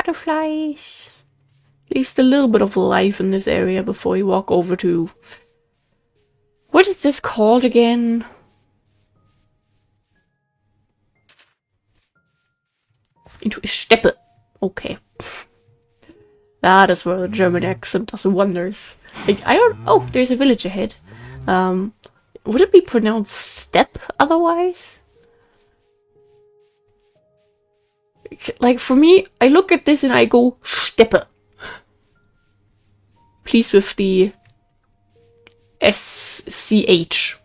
butterflies. At least a little bit of life in this area before we walk over to... What is this called again? Into a steppe. Okay. That is where the German accent does wonders. Like, I don't... Oh, there's a village ahead. Would it be pronounced steppe otherwise? Like, for me, I look at this and I go, steppe. Please with the SCH.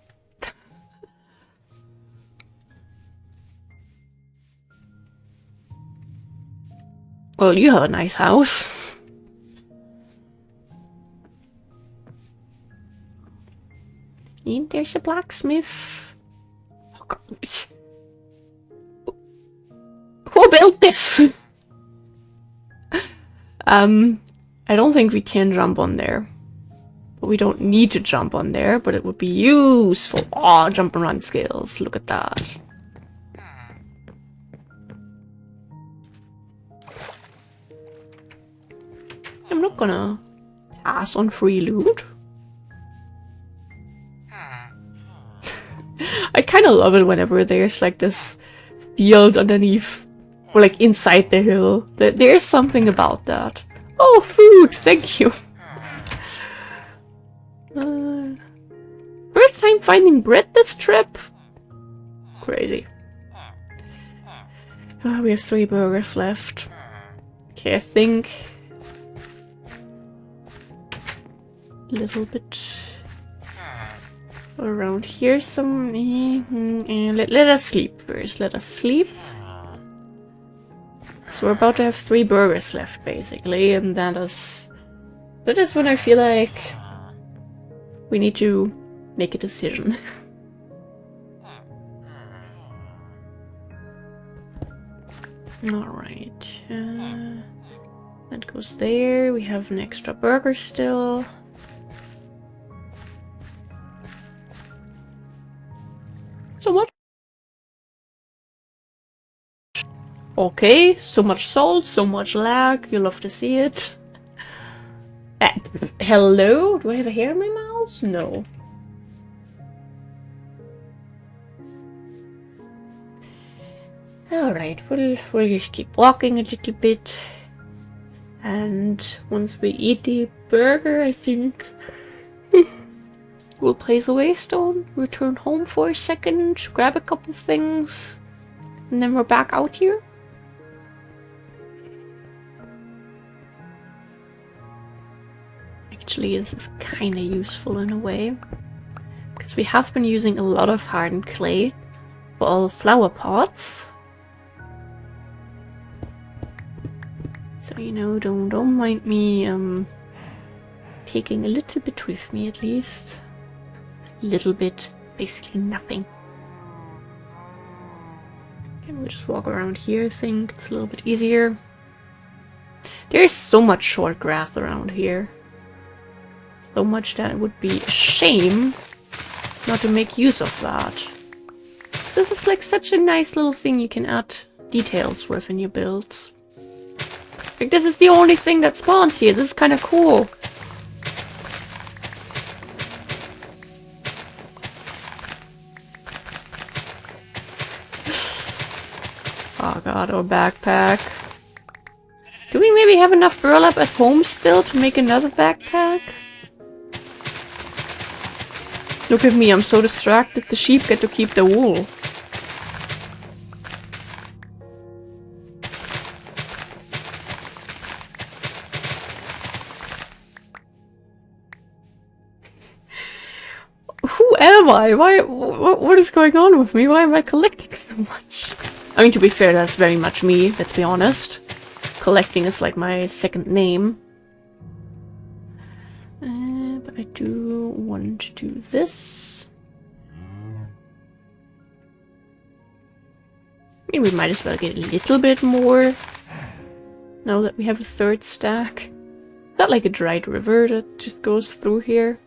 Well, you have a nice house. And there's a blacksmith. Oh, God. Who built this? I don't think we can jump on there. But we don't need to jump on there, but it would be useful. Oh, jump and run skills. Look at that. I'm not gonna pass on free loot. I kind of love it whenever there's like this field underneath, or like inside the hill. There's something about that. Oh, food! Thank you! First time finding bread this trip? Crazy. Oh, we have 3 burgers left. Okay, I think... a little bit... around here some... let us sleep first. Let us sleep. So we're about to have 3 burgers left, basically, and that is when I feel like we need to make a decision. Alright. That goes there. We have an extra burger still. So much. Okay, so much salt, so much lag. You love to see it. Hello? Do I have a hair in my mouth? No. Alright, we'll just keep walking a little bit. And once we eat the burger, I think we'll place a waystone, return home for a second, grab a couple things, and then we're back out here. Actually, this is kind of useful in a way, because we have been using a lot of hardened clay for all flower pots. So, you know, don't mind me taking a little bit with me at least. A little bit, basically nothing. Okay, we'll just walk around here, I think. It's a little bit easier. There is so much short grass around here. So much that it would be a shame not to make use of that. This is like such a nice little thing you can add details with in your builds. Like, this is the only thing that spawns here. This is kind of cool. Oh god, our backpack. Do we maybe have enough burlap at home still to make another backpack? Look at me, I'm so distracted. The sheep get to keep the wool. Who am I? What is going on with me? Why am I collecting so much? I mean, to be fair, that's very much me, let's be honest. Collecting is like my second name. But I do want to do this. I mean, we might as well get a little bit more. Now that we have a third stack. Not like a dried river that just goes through here.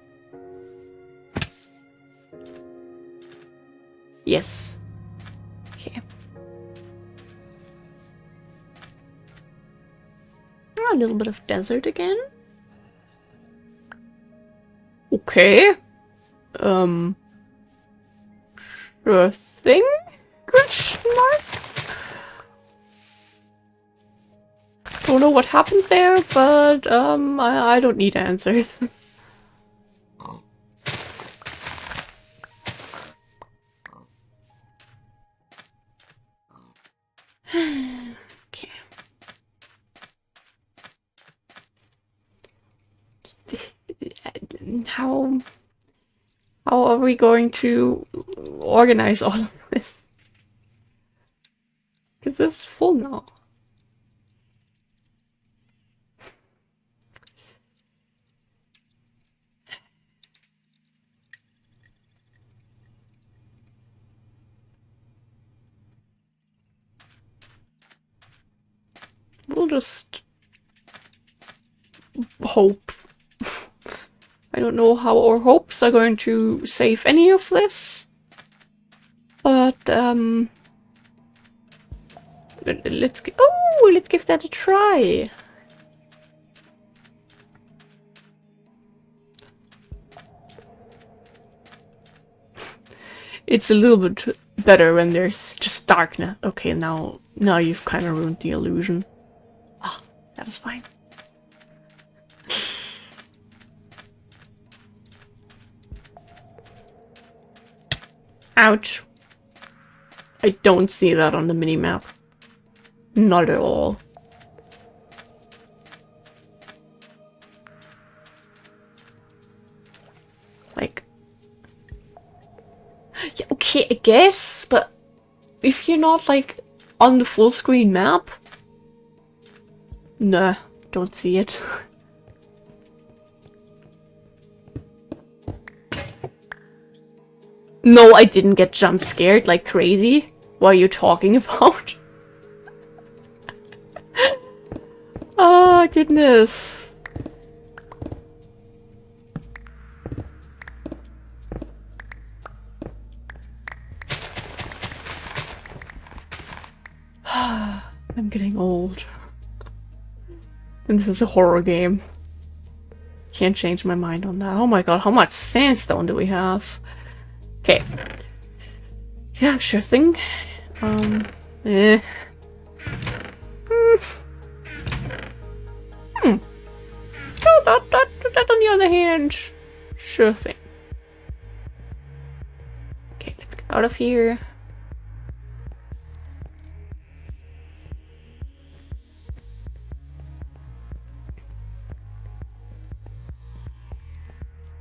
Yes. Okay. a little bit of desert again. Okay. Sure thing? Question mark? Don't know what happened there, but I don't need answers. Okay. How are we going to organize all of this? Because it's full now. We'll just hope. I don't know how our hopes are going to save any of this. But, let's give that a try. It's a little bit better when there's just darkness. Okay, now you've kind of ruined the illusion. Ah, that is fine. Ouch. I don't see that on the minimap. Not at all. Like... Yeah, okay, I guess, but if you're not, like, on the full screen map... Nah, don't see it. No, I didn't get jump scared like crazy. What are you talking about? Oh, goodness. I'm getting old. And this is a horror game. Can't change my mind on that. Oh my god, how much sandstone do we have? Okay. Yeah, sure thing. Eh. That on the other hand, sure thing. Okay, let's get out of here.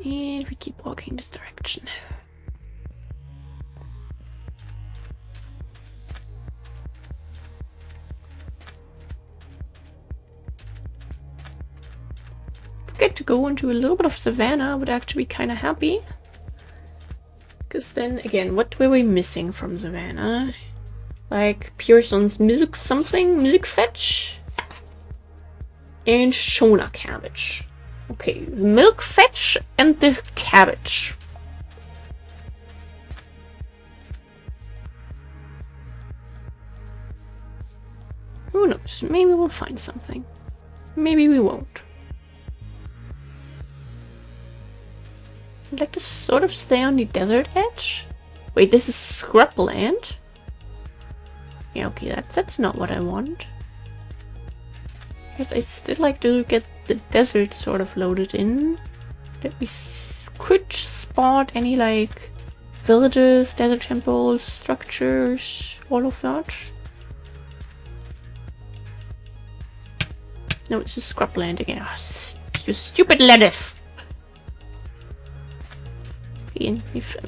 And we keep walking this direction. Get to go into a little bit of savannah, I would actually be kind of happy. Because then, again, what were we missing from savannah? Like, Pearson's milk something? Milk fetch? And Shona cabbage. Okay, milk fetch and the cabbage. Who knows? Maybe we'll find something. Maybe we won't. I'd like to sort of stay on the desert edge. Wait, this is scrubland? Yeah, okay, that's not what I want. Because I still like to get the desert sort of loaded in. That we could spot any, like, villages, desert temples, structures, all of that. No, it's just scrubland again. Oh, you stupid lettuce! I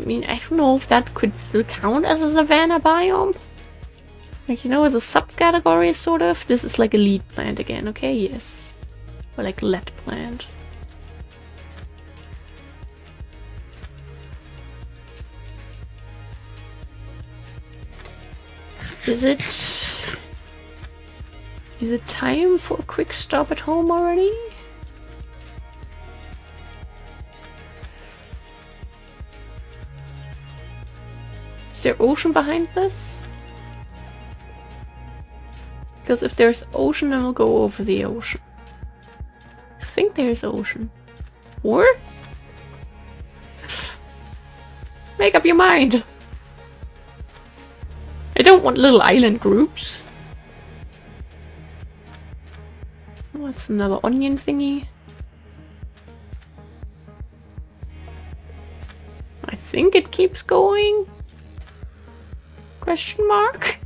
mean, I don't know if that could still count as a savanna biome. Like, you know, as a subcategory, sort of. This is like a lead plant again, okay? Yes. Or like lead plant. Is it time for a quick stop at home already? Is there ocean behind this? Because if there's ocean, then we'll go over the ocean. think there's ocean. Or? Make up your mind! I don't want little island groups. What's another onion thingy? I think it keeps going? Question mark?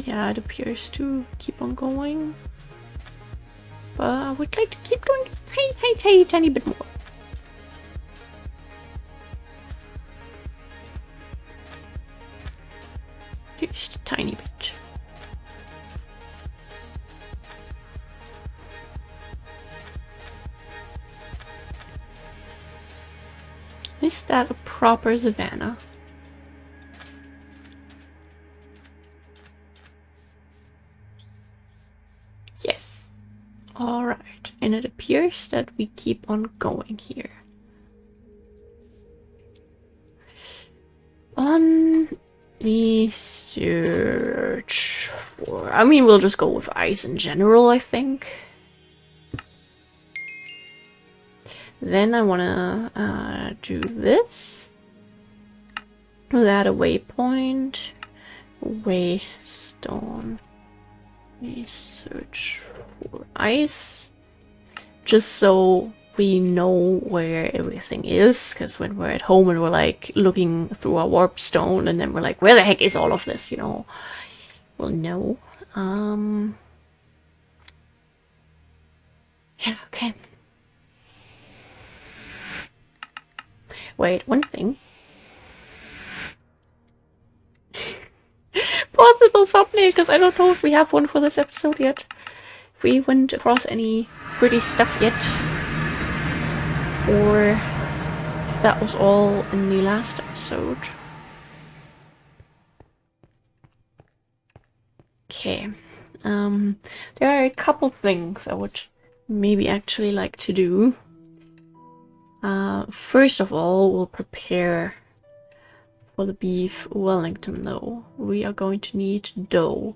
Yeah, it appears to keep on going. But I would like to keep going a tiny bit more. Just a tiny bit. Is that a proper savanna? Yes. Alright. And it appears that we keep on going here. On the search for... I mean, we'll just go with ice in general, I think. Then I wanna do this. Add a waypoint. Waystone. We search for ice. Just so we know where everything is, because when we're at home and we're like looking through our warp stone and then we're like, where the heck is all of this, you know? We'll know. Yeah, okay. Wait, one thing. Possible thumbnail, because I don't know if we have one for this episode yet. If we went across any pretty stuff yet. Or that was all in the last episode. Okay. There are a couple things I would maybe actually like to do. First of all, we'll prepare for the beef Wellington though. We are going to need dough.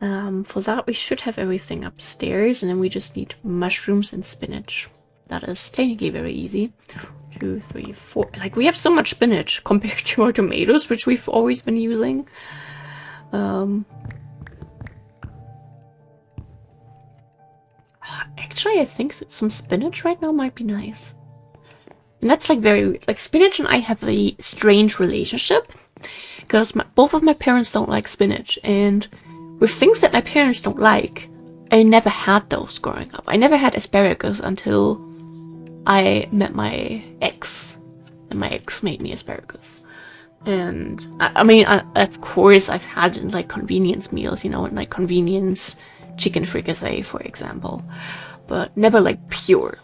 For that we should have everything upstairs, and then we just need mushrooms and spinach. That is technically very easy. 2, 3, 4. Like, we have so much spinach compared to our tomatoes, which we've always been using. Actually, I think some spinach right now might be nice. And that's like very, like, spinach and I have a strange relationship, because both of my parents don't like spinach, and with things that my parents don't like, I never had those growing up. I never had asparagus until I met my ex, and my ex made me asparagus. And I mean, of course I've had in like convenience meals, you know, in like convenience chicken fricassee, for example, but never like pure.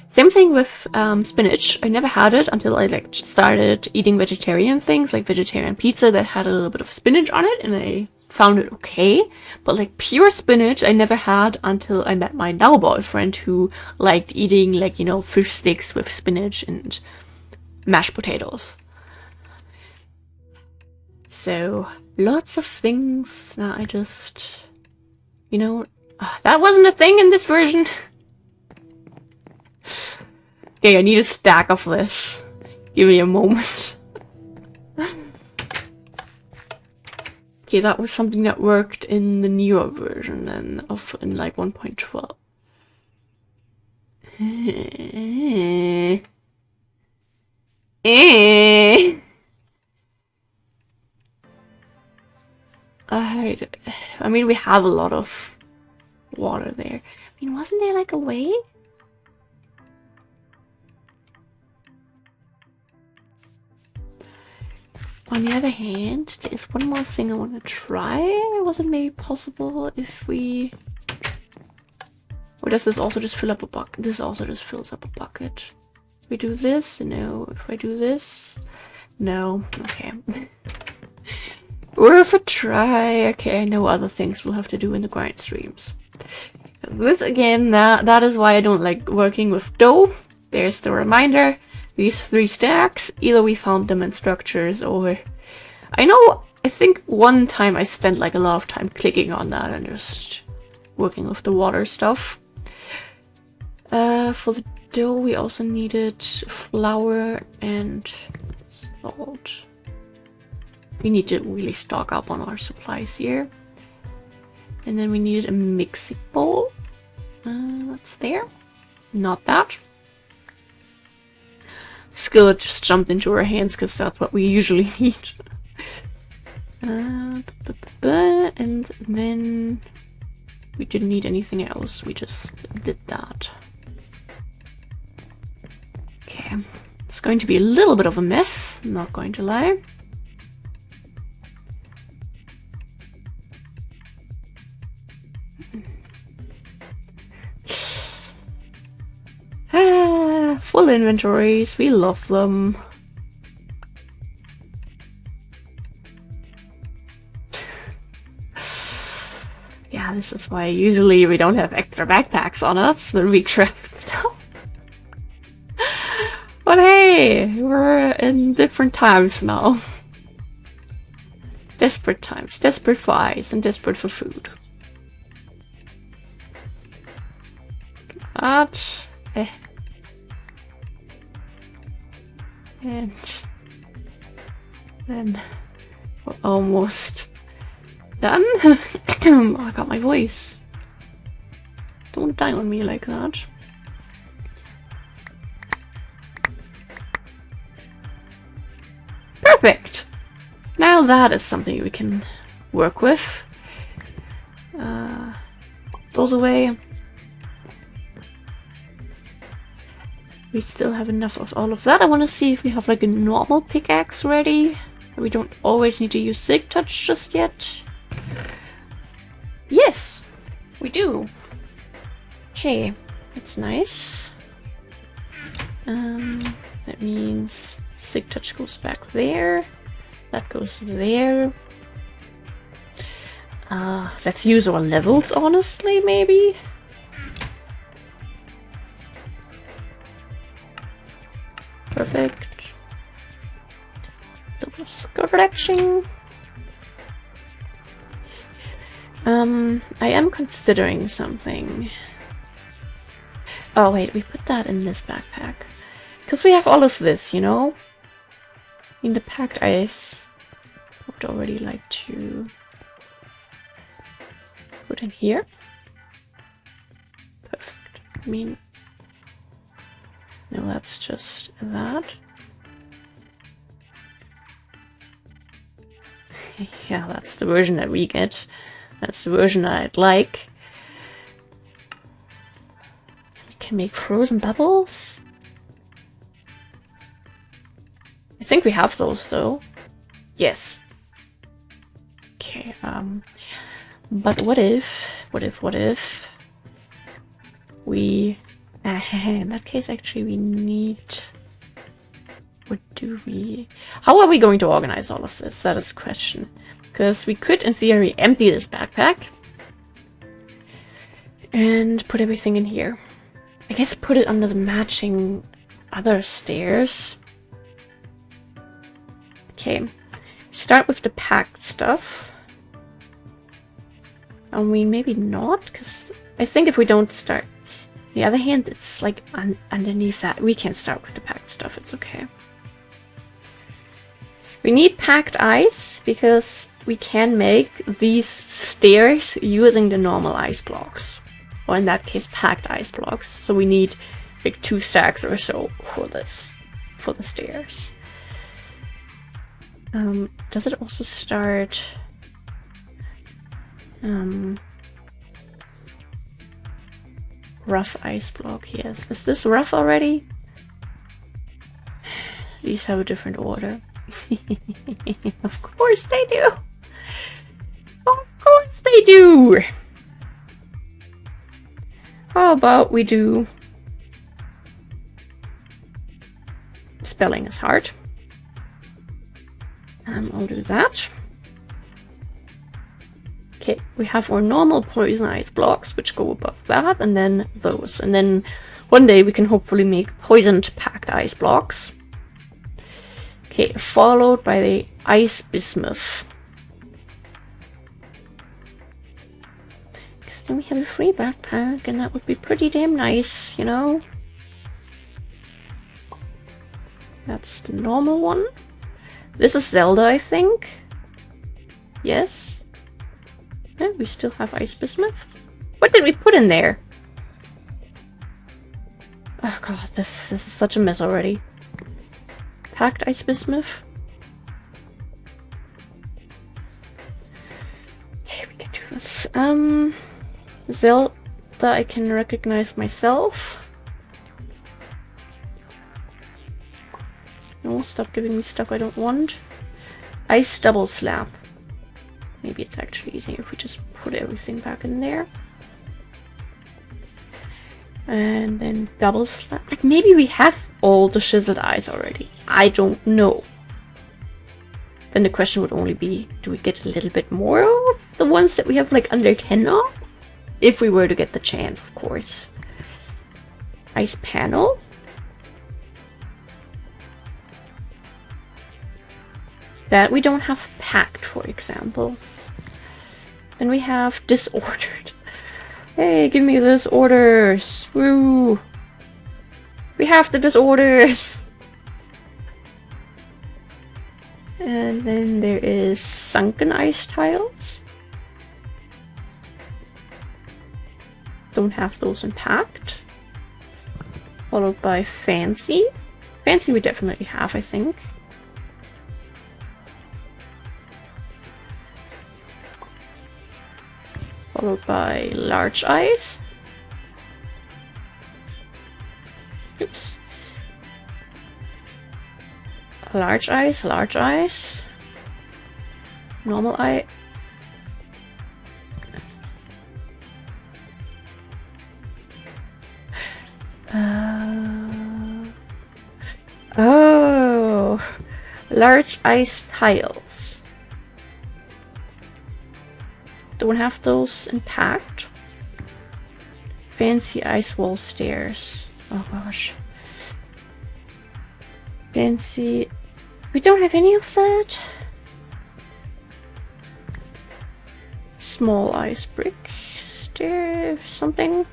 Same thing with spinach. I never had it until I like started eating vegetarian things, like vegetarian pizza that had a little bit of spinach on it, and I found it okay. But like pure spinach I never had until I met my now boyfriend, who liked eating, like, you know, fish sticks with spinach and mashed potatoes. So lots of things that I just, you know, that wasn't a thing in this version. Okay, I need a stack of this. Give me a moment. Okay, that was something that worked in the newer version then, of in like 1.12. I mean, we have a lot of water there. I mean, wasn't there like a way? On the other hand, there's one more thing I want to try. Was it maybe possible if we... Or does this also just fill up a bucket? This also just fills up a bucket. If we do this, no. If I do this, no. Okay. Worth a try. Okay, I know other things we'll have to do in the grind streams. This again, that is why I don't like working with dough. There's the reminder. these 3 stacks. Either we found them in structures or... I think one time I spent like a lot of time clicking on that and just working with the water stuff. For the dough we also needed flour and salt. We need to really stock up on our supplies here. And then we needed a mixing bowl. That's there. Not that. Skillet just jumped into our hands because that's what we usually need. And then we didn't need anything else. We just did that. Okay. It's going to be a little bit of a mess, I'm not going to lie. Full inventories, we love them. Yeah, this is why usually we don't have extra backpacks on us when we craft stuff. But hey, we're in different times now. Desperate times, desperate for ice and desperate for food. But, and then we're almost done. Oh, I got my voice. Don't die on me like that. Perfect! Now that is something we can work with. Those away. We still have enough of all of that. I want to see if we have like a normal pickaxe ready. We don't always need to use Sig Touch just yet. Yes, we do. Okay, that's nice. That means Sig Touch goes back there. That goes there. Let's use our levels, honestly, maybe. Perfect. Double scratching. I am considering something. Oh wait, we put that in this backpack. Because we have all of this, you know? In the packed ice, I would already like to put in here. Perfect. I mean, no, that's just that. Yeah, that's the version that we get. That's the version that I'd like. We can make frozen bubbles. I think we have those though. Yes. Okay, but what if we in that case actually we need, how are we going to organize all of this? That is the question. Because we could in theory empty this backpack and put everything in here. I guess put it under the matching other stairs. Okay, start with the packed stuff. And we maybe not, because I think if we don't start, on the other hand, it's like underneath that. We can start with the packed stuff, it's okay. We need packed ice because we can make these stairs using the normal ice blocks. Or in that case, packed ice blocks. So we need like 2 stacks or so for this, for the stairs. Does it also start... rough ice block, yes. Is this rough already? These have a different order. Of course they do! Of course they do! How about we do... Spelling is hard. I'll do that. Okay, we have our normal poison ice blocks, which go above that, and then those. And then One day we can hopefully make poisoned packed ice blocks. Okay, followed by the ice bismuth. Because then we have a free backpack, and that would be pretty damn nice, you know? That's the normal one. This is Zelda, I think. Yes. Yeah, we still have ice bismuth. What did we put in there? Oh god, this is such a mess already. Packed ice bismuth. Okay, we can do this. Zelda, I can recognize myself. No, stop giving me stuff I don't want. Ice double slap. Maybe it's actually easier if we just put everything back in there. And then double slap. Like, maybe we have all the chiseled ice already. I don't know. Then the question would only be, do we get a little bit more of the ones that we have like under 10 of? If we were to get the chance, of course. Ice panel. That we don't have packed, for example. Then we have disordered. Hey, give me this orders. Woo! We have the disorders. And then there is sunken ice tiles. Don't have those in packed. Followed by fancy. Fancy we definitely have, I think. Followed by large ice. Oops. Large ice, large ice. Normal ice. Oh, large ice tiles. Don't have those in packed. Fancy ice wall stairs. Oh gosh. Fancy. We don't have any of that. Small ice brick stair something.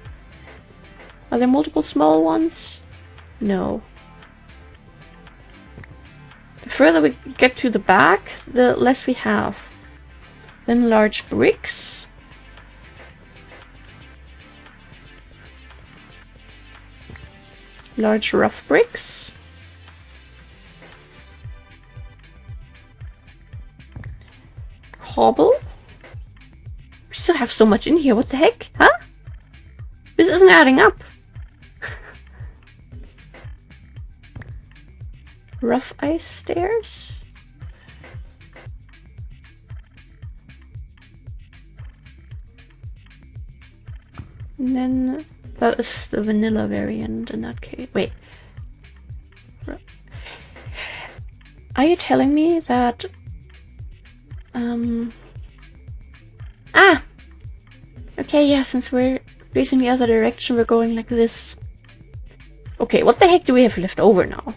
Are there multiple small ones? No. The further we get to the back, the less we have. Then large bricks. Large rough bricks. Cobble. We still have so much in here. What the heck? Huh? This isn't adding up. Rough ice stairs. And then that is the vanilla variant in that case. Wait. Are you telling me that... Ah! Okay, yeah, since we're facing the other direction, we're going like this. Okay, what the heck do we have left over now?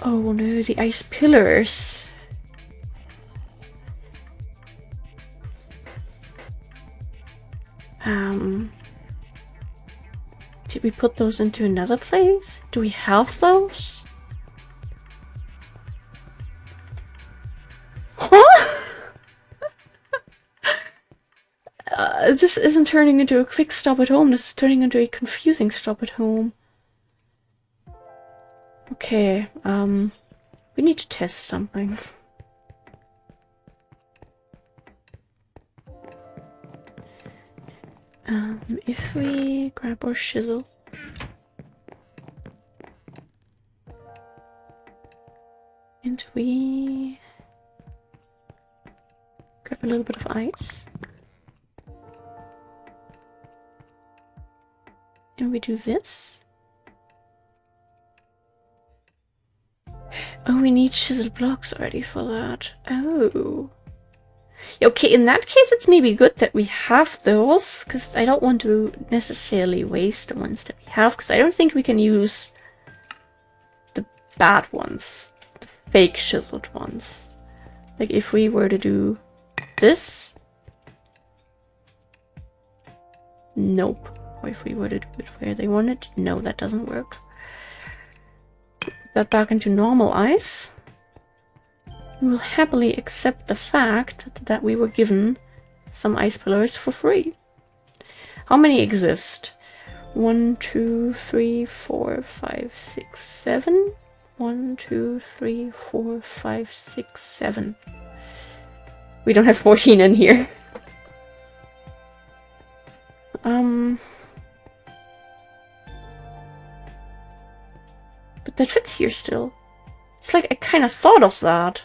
Oh no, the ice pillars. Did we put those into another place? Do we have those? Huh? This isn't turning into a quick stop at home. This is turning into a confusing stop at home. Okay, we need to test something. If we grab our chisel and we grab a little bit of ice and we do this. Oh, we need chisel blocks already for that. Oh. Okay, in that case, it's maybe good that we have those, because I don't want to necessarily waste the ones that we have, because I don't think we can use the bad ones, the fake chiseled ones. Like, if we were to do this, nope. Or if we were to do it where they want it, no, that doesn't work. Put that back into normal ice. We will happily accept the fact that we were given some ice pillars for free. How many exist? 1, 2, 3, 4, 5, 6, 7. 1, 2, 3, 4, 5, 6, 7. We don't have 14 in here. But that fits here still. It's like I kind of thought of that.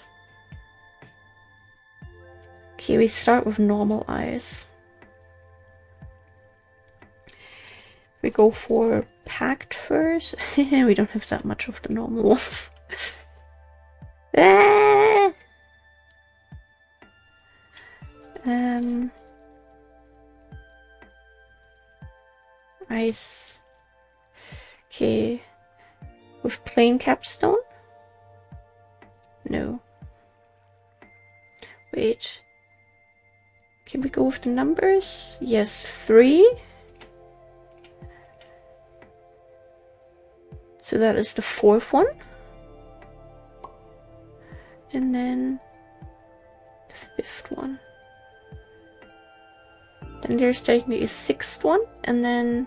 Okay, we start with normal ice. We go for packed first. We don't have that much of the normal ones. Ice. Okay. With plain capstone? No. Wait. Can we go with the numbers? Yes, 3. So that is the 4th one. And then the 5th one. Then there's technically a 6th one. And then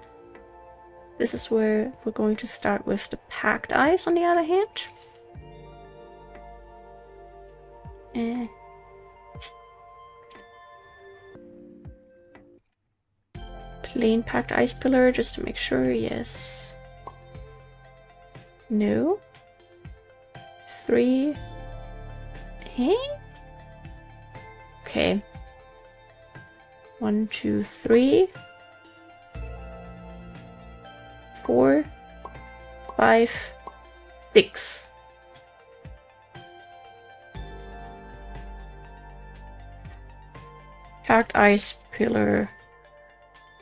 this is where we're going to start with the packed ice on the other hand. Plain packed ice pillar, just to make sure, yes. No. 3. Okay. 1, 2, 3. 4, 5, 6. Packed ice pillar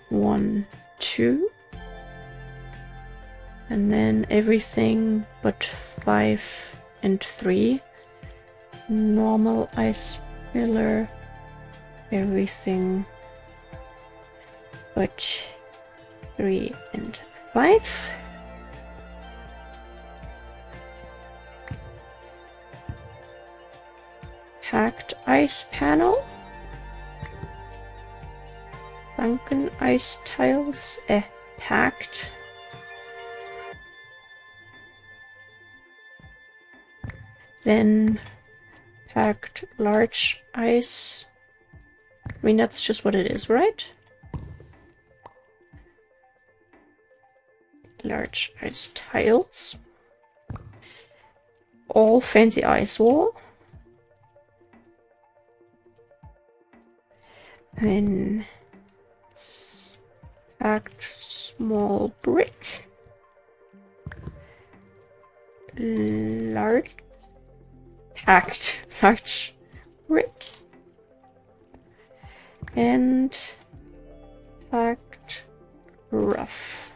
1, 2. And then everything but 5 and 3. Normal ice pillar. Everything but 3 and 5. Packed ice panel. Sunken ice tiles. Packed. Then packed large ice. I mean, that's just what it is, right? Large ice tiles. All fancy ice wall. Then packed small brick. Large packed large brick. And packed rough.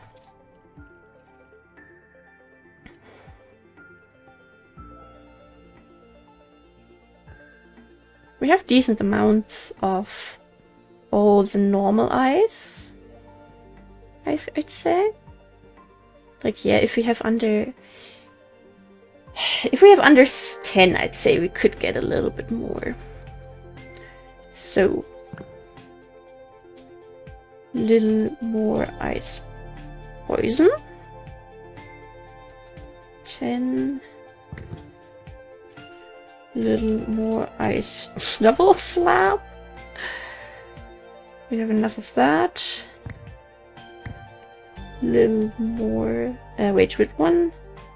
We have decent amounts of all the normal ice, I'd say. Like, yeah, if we have under 10, I'd say we could get a little bit more. So, little more ice poison. 10. Little more ice double slab. We have enough of that. Little more. Wait, with 1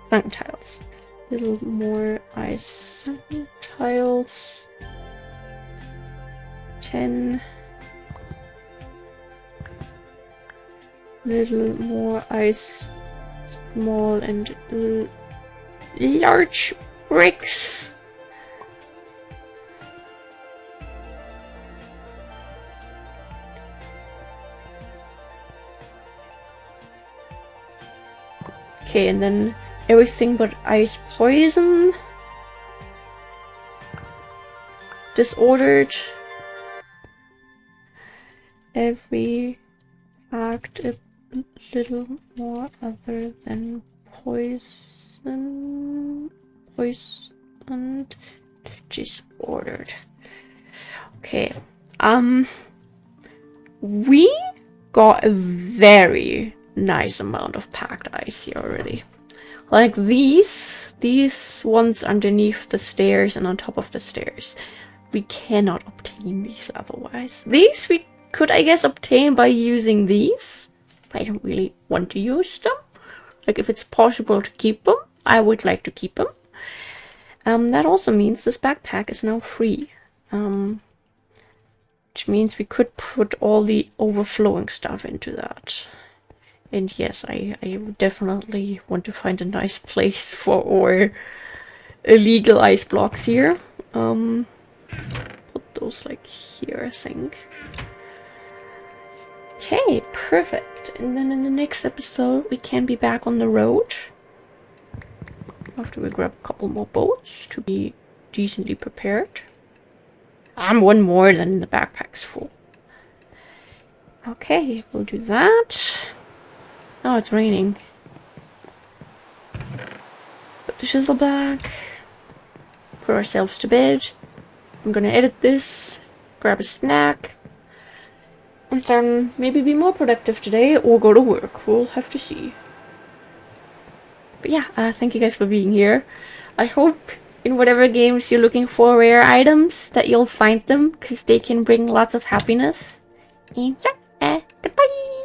sunken tiles. Little more ice sunken tiles. 10. Little more ice. Small and large bricks. Okay, and then everything but ice poison. Disordered. Every act a little more other than poisoned, disordered. Okay, we got a very nice amount of packed ice here already. Like these ones underneath the stairs and on top of the stairs. We cannot obtain these otherwise. These we could, I guess, obtain by using these. But I don't really want to use them. Like, if it's possible to keep them, I would like to keep them. That also means this backpack is now free. Which means we could put all the overflowing stuff into that. And yes, I definitely want to find a nice place for our illegal ice blocks here. Put those like here, I think. Okay, perfect. And then in the next episode, we can be back on the road. After we grab a couple more boats to be decently prepared. I'm one more than the backpack's full. Okay, we'll do that. Oh, it's raining. Put the chisel back. Put ourselves to bed. I'm gonna edit this. Grab a snack. And then maybe be more productive today or go to work. We'll have to see. But yeah, thank you guys for being here. I hope in whatever games you're looking for rare items that you'll find them, because they can bring lots of happiness. And yeah, goodbye!